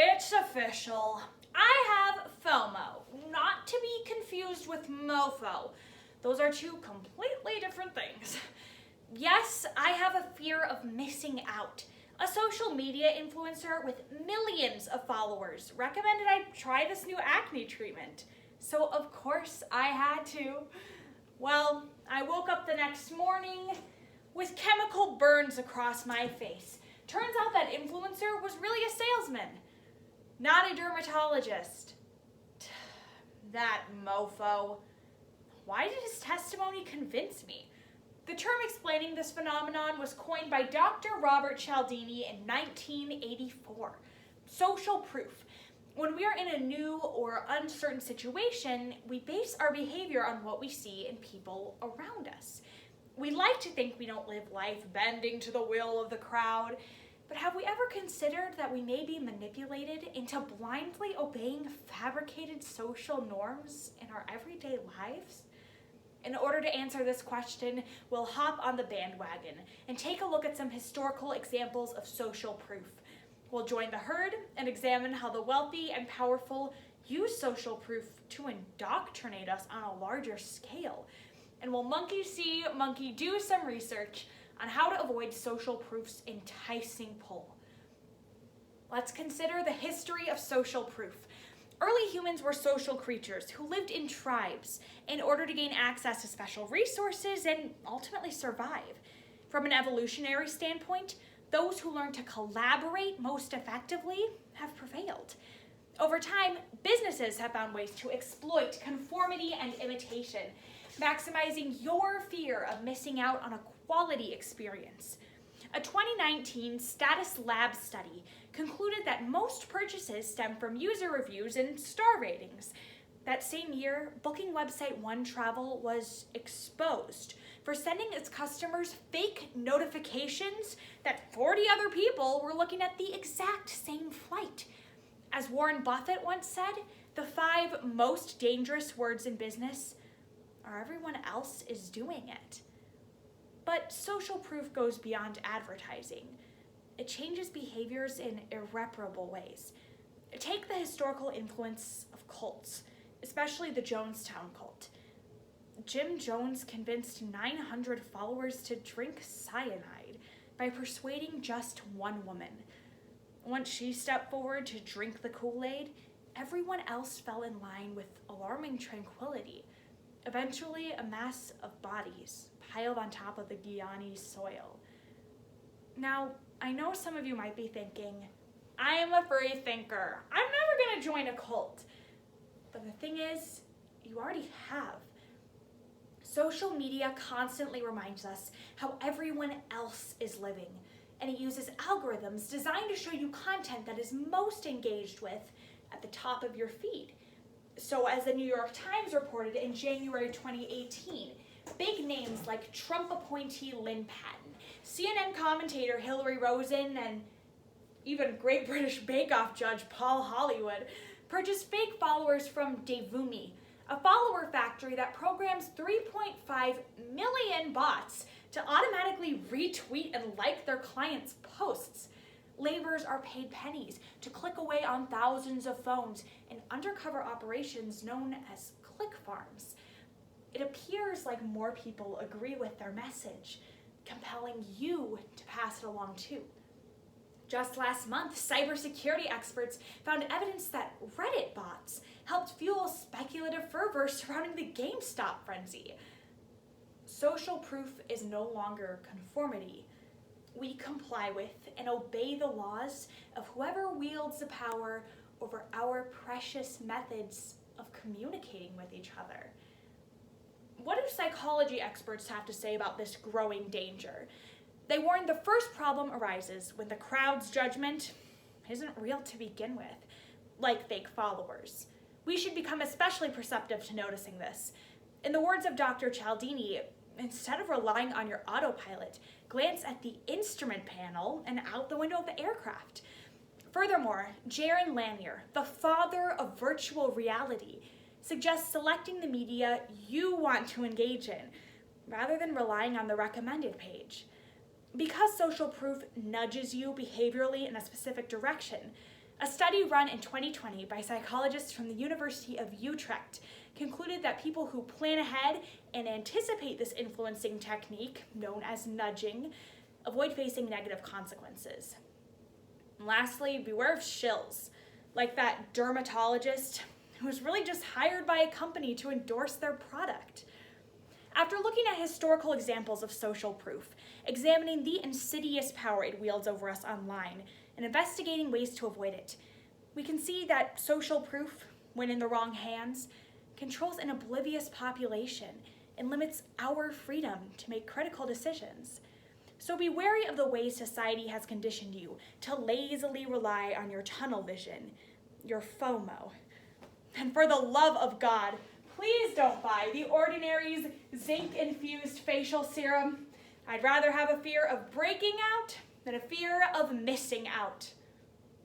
It's official. I have FOMO, not to be confused with MOFO. Those are two completely different things. Yes, I have a fear of missing out. A social media influencer with millions of followers recommended I try this new acne treatment. So of course I had to. Well, I woke up the next morning with chemical burns across my face. Turns out that influencer was really a salesman, not a dermatologist. That mofo. Why did his testimony convince me? The term explaining this phenomenon was coined by Dr. Robert Cialdini in 1984. Social proof. When we are in a new or uncertain situation, we base our behavior on what we see in people around us. We like to think we don't live life bending to the will of the crowd, but have we ever considered that we may be manipulated into blindly obeying fabricated social norms in our everyday lives? In order to answer this question, we'll hop on the bandwagon and take a look at some historical examples of social proof. We'll join the herd and examine how the wealthy and powerful use social proof to indoctrinate us on a larger scale. And we'll monkey see, monkey do some research on how to avoid social proof's enticing pull. Let's consider the history of social proof. Early humans were social creatures who lived in tribes in order to gain access to special resources and ultimately survive. From an evolutionary standpoint, those who learn to collaborate most effectively have prevailed. Over time, businesses have found ways to exploit conformity and imitation, maximizing your fear of missing out on a quality experience. A 2019 Status Lab study concluded that most purchases stem from user reviews and star ratings. That same year, booking website One Travel was exposed for sending its customers fake notifications that 40 other people were looking at the exact same flight. As Warren Buffett once said, the 5 most dangerous words in business are everyone else is doing it. But social proof goes beyond advertising. It changes behaviors in irreparable ways. Take the historical influence of cults, especially the Jonestown cult. Jim Jones convinced 900 followers to drink cyanide by persuading just one woman. Once she stepped forward to drink the Kool-Aid, everyone else fell in line with alarming tranquility. Eventually, a mass of bodies piled on top of the Guiani soil. Now, I know some of you might be thinking, I am a free thinker. I'm never going to join a cult. But the thing is, you already have. Social media constantly reminds us how everyone else is living, and it uses algorithms designed to show you content that is most engaged with at the top of your feed. So as the New York Times reported in January 2018, big names like Trump appointee Lynn Patton, CNN commentator Hillary Rosen, and even Great British Bake Off judge Paul Hollywood purchased fake followers from Devumi, a follower factory that programs 3.5 million bots to automatically retweet and like their clients' posts. Laborers are paid pennies to click away on thousands of phones in undercover operations known as click farms. It appears like more people agree with their message, compelling you to pass it along too. Just last month, cybersecurity experts found evidence that Reddit bots helped fuel speculative fervor surrounding the GameStop frenzy. Social proof is no longer conformity. We comply with and obey the laws of whoever wields the power over our precious methods of communicating with each other. What do psychology experts have to say about this growing danger? They warn the first problem arises when the crowd's judgment isn't real to begin with, like fake followers. We should become especially perceptive to noticing this. In the words of Dr. Cialdini, instead of relying on your autopilot, glance at the instrument panel and out the window of the aircraft. Furthermore, Jaron Lanier, the father of virtual reality, suggests selecting the media you want to engage in, rather than relying on the recommended page. Because social proof nudges you behaviorally in a specific direction, A study run in 2020 by psychologists from the University of Utrecht concluded that people who plan ahead and anticipate this influencing technique, known as nudging, avoid facing negative consequences. And lastly, beware of shills, like that dermatologist who was really just hired by a company to endorse their product. After looking at historical examples of social proof, examining the insidious power it wields over us online, and investigating ways to avoid it, we can see that social proof, when in the wrong hands, controls an oblivious population and limits our freedom to make critical decisions. So be wary of the ways society has conditioned you to lazily rely on your tunnel vision, your FOMO. And for the love of God, please don't buy the Ordinary's zinc-infused facial serum. I'd rather have a fear of breaking out than a fear of missing out.